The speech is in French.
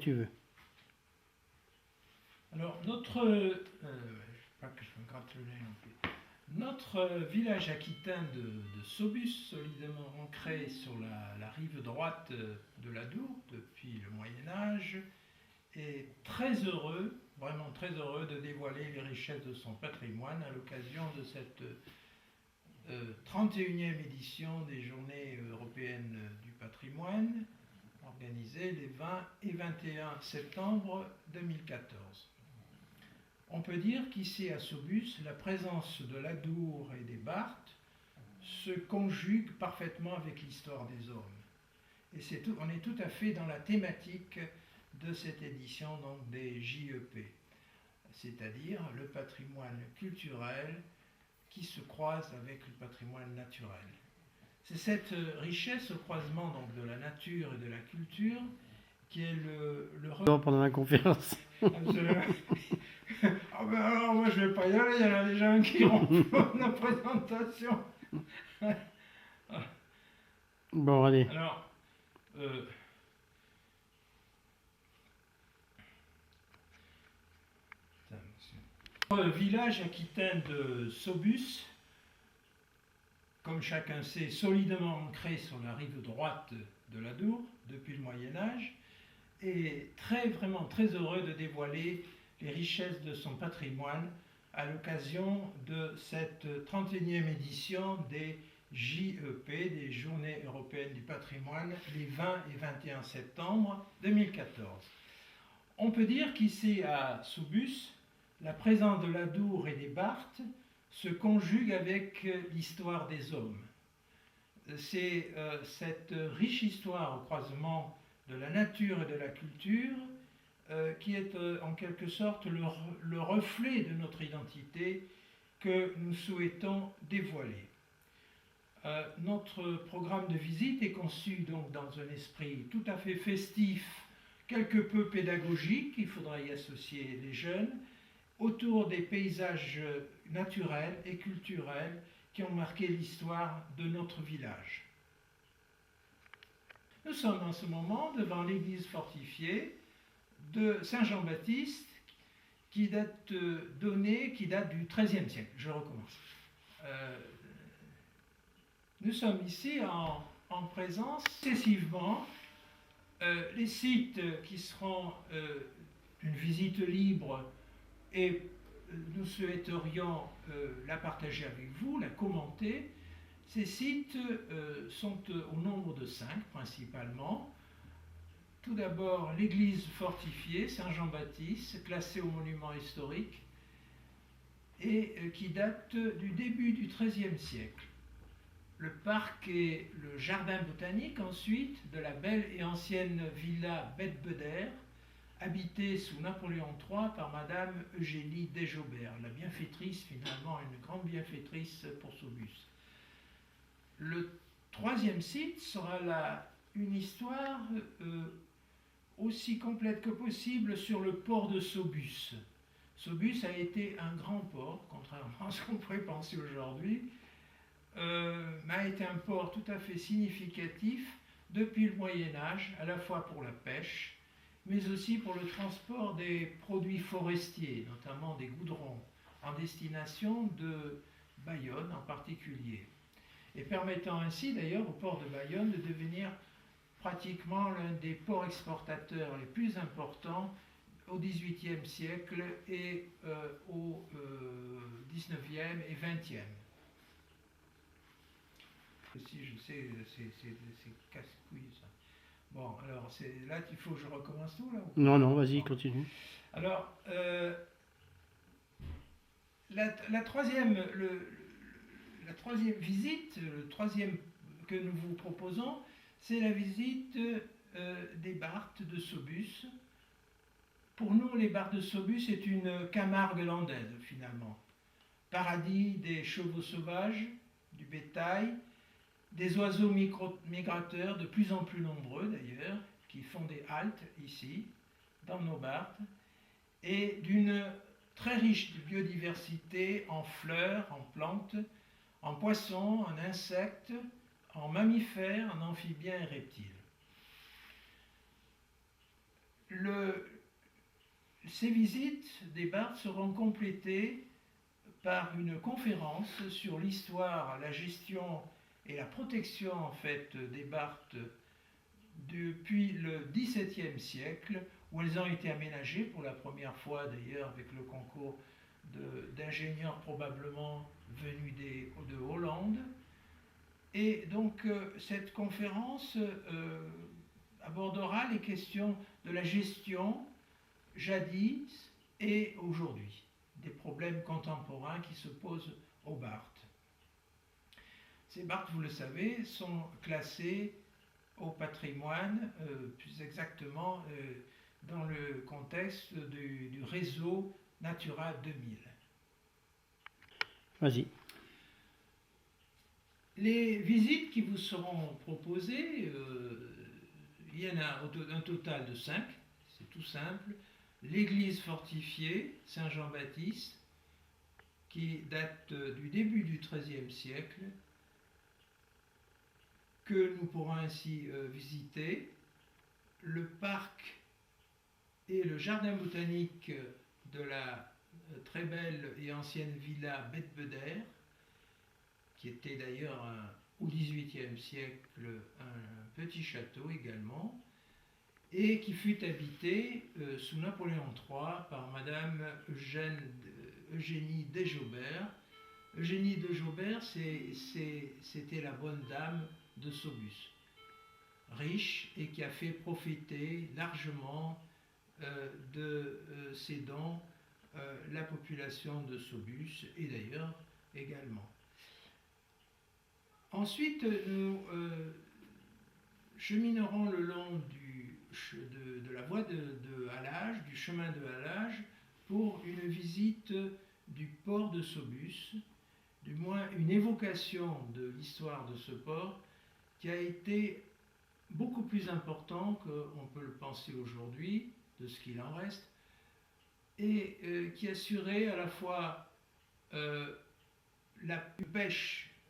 Tu veux. Alors, pas que je me gratte le nez non plus. Notre village aquitain de Saubus, solidement ancré sur la rive droite de l'Adour depuis le Moyen-Âge, est très heureux, vraiment très heureux de dévoiler les richesses de son patrimoine à l'occasion de cette 31e édition des Journées européennes du patrimoine, organisée les 20 et 21 septembre 2014. On peut dire qu'ici à Saubus, la présence de l'Adour et des Barthes se conjugue parfaitement avec l'histoire des hommes. Et on est tout à fait dans la thématique de cette édition donc, des JEP, c'est-à-dire le patrimoine culturel qui se croise avec le patrimoine naturel. C'est cette richesse au croisement donc, de la nature et de la culture qui est le Pendant la conférence. Absolument. Ah ben alors moi je vais pas y aller, il y en a déjà un qui rompt la présentation. Bon, allez. Alors, le village aquitain de Saubus, comme chacun sait, solidement ancré sur la rive droite de l'Adour depuis le Moyen-Âge, est vraiment très heureux de dévoiler les richesses de son patrimoine à l'occasion de cette 31e édition des JEP, des Journées européennes du patrimoine, les 20 et 21 septembre 2014. On peut dire qu'ici à Saubus, la présence de l'Adour et des Barthes se conjugue avec l'histoire des hommes. C'est cette riche histoire au croisement de la nature et de la culture qui est en quelque sorte le reflet de notre identité que nous souhaitons dévoiler. Notre programme de visite est conçu donc dans un esprit tout à fait festif, quelque peu pédagogique, il faudra y associer les jeunes, autour des paysages naturels et culturels qui ont marqué l'histoire de notre village. Nous sommes en ce moment devant l'église fortifiée de Saint-Jean-Baptiste qui date du XIIIe siècle. Je recommence. Nous sommes ici en présence successivement les sites qui seront une visite libre et nous souhaiterions la partager avec vous, la commenter. Ces sites sont au nombre de 5 principalement. Tout d'abord, l'église fortifiée Saint-Jean-Baptiste, classée au monument historique et qui date du début du XIIIe siècle. Le parc et le jardin botanique ensuite de la belle et ancienne villa Bedbeder, habitée sous Napoléon III par Madame Eugénie Desjaubert, la bienfaitrice, finalement une grande bienfaitrice pour Saubus. Le troisième site sera une histoire aussi complète que possible sur le port de Saubus. Saubus a été un grand port, contrairement à ce qu'on pourrait penser aujourd'hui, mais a été un port tout à fait significatif depuis le Moyen-Âge, à la fois pour la pêche, mais aussi pour le transport des produits forestiers, notamment des goudrons, en destination de Bayonne en particulier, et permettant ainsi d'ailleurs au port de Bayonne de devenir pratiquement l'un des ports exportateurs les plus importants au XVIIIe siècle et au XIXe et XXe. Si je sais, c'est casse-couille ça. Bon, alors là qu'il faut que je recommence tout là ou... Non, vas-y, continue. Alors, la troisième visite, le troisième que nous vous proposons, c'est la visite des Barthes de Saubus. Pour nous, les Barthes de Saubus, c'est une Camargue landaise, finalement. Paradis des chevaux sauvages, du bétail, des oiseaux migrateurs, de plus en plus nombreux d'ailleurs, qui font des haltes ici, dans nos Barthes, et d'une très riche biodiversité en fleurs, en plantes, en poissons, en insectes, en mammifères, en amphibiens et reptiles. Le Ces visites des Barthes seront complétées par une conférence sur l'histoire, la gestion et la protection en fait des Barthes depuis le XVIIe siècle, où elles ont été aménagées pour la première fois d'ailleurs avec le concours d'ingénieurs probablement venus de Hollande. Et donc cette conférence abordera les questions de la gestion jadis et aujourd'hui, des problèmes contemporains qui se posent aux Barthes. Ces Barthes, vous le savez, sont classés au patrimoine, plus exactement dans le contexte du réseau Natura 2000. Vas-y. Les visites qui vous seront proposées, il y en a un total de 5, c'est tout simple. L'église fortifiée Saint-Jean-Baptiste, qui date du début du XIIIe siècle, que nous pourrons ainsi visiter. Le parc et le jardin botanique de la très belle et ancienne villa Bethbeder, qui était d'ailleurs au XVIIIe siècle un petit château également, et qui fut habité sous Napoléon III par Madame Eugénie Desjaubert. Eugénie Desjaubert, c'était la bonne dame de Saubus, riche et qui a fait profiter largement de ses dons la population de Saubus et d'ailleurs également. Ensuite, nous cheminerons le long de la voie de halage, du chemin de halage, pour une visite du port de Saubus, du moins une évocation de l'histoire de ce port qui a été beaucoup plus important qu'on peut le penser aujourd'hui, de ce qu'il en reste, et qui assurait à la fois la pêche